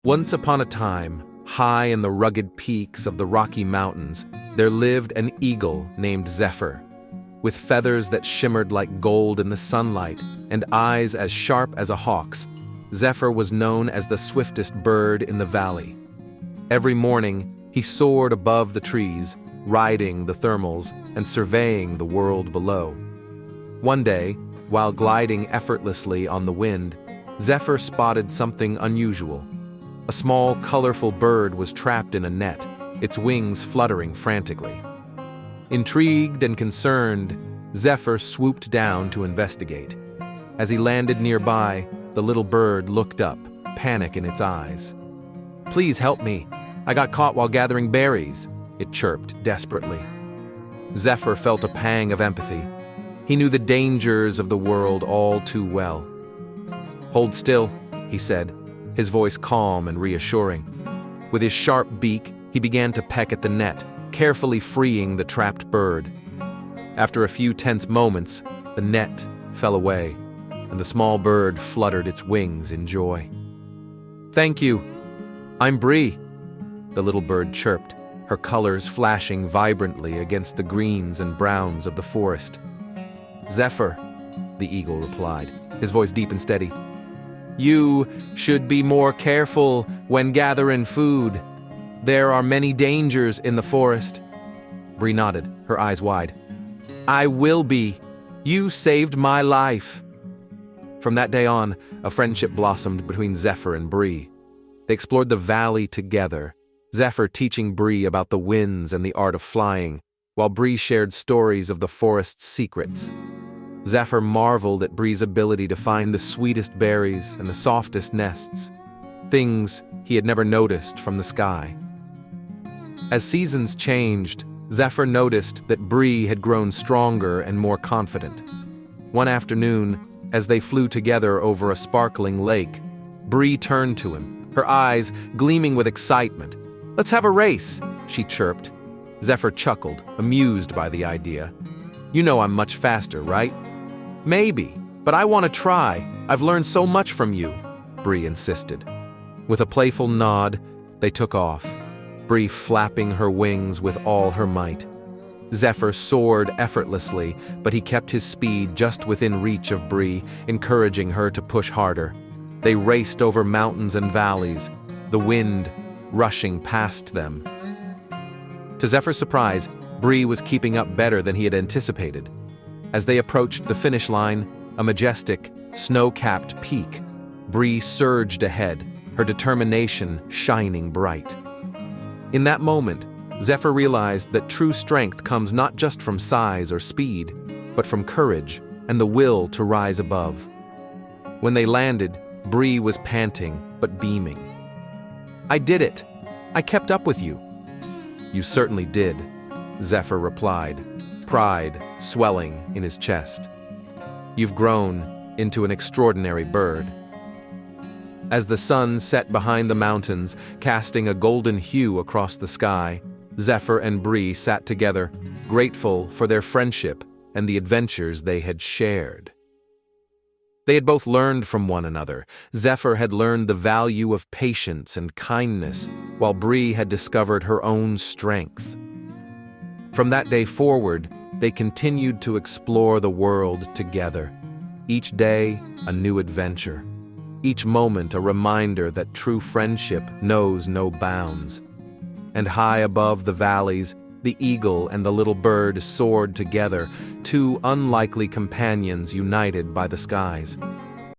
Once upon a time, high in the rugged peaks of the Rocky Mountains, there lived an eagle named Zephyr. With feathers that shimmered like gold in the sunlight and eyes as sharp as a hawk's, Zephyr was known as the swiftest bird in the valley. Every morning, he soared above the trees, riding the thermals and surveying the world below. One day, while gliding effortlessly on the wind, Zephyr spotted something unusual. A small, colorful bird was trapped in a net, its wings fluttering frantically. Intrigued and concerned, Zephyr swooped down to investigate. As he landed nearby, the little bird looked up, panic in its eyes. "Please help me. I got caught while gathering berries," it chirped desperately. Zephyr felt a pang of empathy. He knew the dangers of the world all too well. "Hold still," he said, his voice calm and reassuring. With his sharp beak, he began to peck at the net, carefully freeing the trapped bird. After a few tense moments, the net fell away, and the small bird fluttered its wings in joy. "Thank you. I'm Bree," the little bird chirped, her colors flashing vibrantly against the greens and browns of the forest. "Zephyr," the eagle replied, his voice deep and steady. "You should be more careful when gathering food. There are many dangers in the forest." Bree nodded, her eyes wide. "I will be. You saved my life." From that day on, a friendship blossomed between Zephyr and Bree. They explored the valley together, Zephyr teaching Bree about the winds and the art of flying, while Bree shared stories of the forest's secrets. Zephyr marveled at Bree's ability to find the sweetest berries and the softest nests, things he had never noticed from the sky. As seasons changed, Zephyr noticed that Bree had grown stronger and more confident. One afternoon, as they flew together over a sparkling lake, Bree turned to him, her eyes gleaming with excitement. "Let's have a race," she chirped. Zephyr chuckled, amused by the idea. "You know I'm much faster, right?" "Maybe, but I want to try. I've learned so much from you," Bree insisted. With a playful nod, they took off, Bree flapping her wings with all her might. Zephyr soared effortlessly, but he kept his speed just within reach of Bree, encouraging her to push harder. They raced over mountains and valleys, the wind rushing past them. To Zephyr's surprise, Bree was keeping up better than he had anticipated. As they approached the finish line, a majestic, snow-capped peak, Bree surged ahead, her determination shining bright. In that moment, Zephyr realized that true strength comes not just from size or speed, but from courage and the will to rise above. When they landed, Bree was panting but beaming. "I did it! I kept up with you." "You certainly did," Zephyr replied, pride swelling in his chest. "You've grown into an extraordinary bird." As the sun set behind the mountains, casting a golden hue across the sky, Zephyr and Bree sat together, grateful for their friendship and the adventures they had shared. They had both learned from one another. Zephyr had learned the value of patience and kindness, while Bree had discovered her own strength. From that day forward, they continued to explore the world together. Each day, a new adventure. Each moment, a reminder that true friendship knows no bounds. And high above the valleys, the eagle and the little bird soared together, two unlikely companions united by the skies.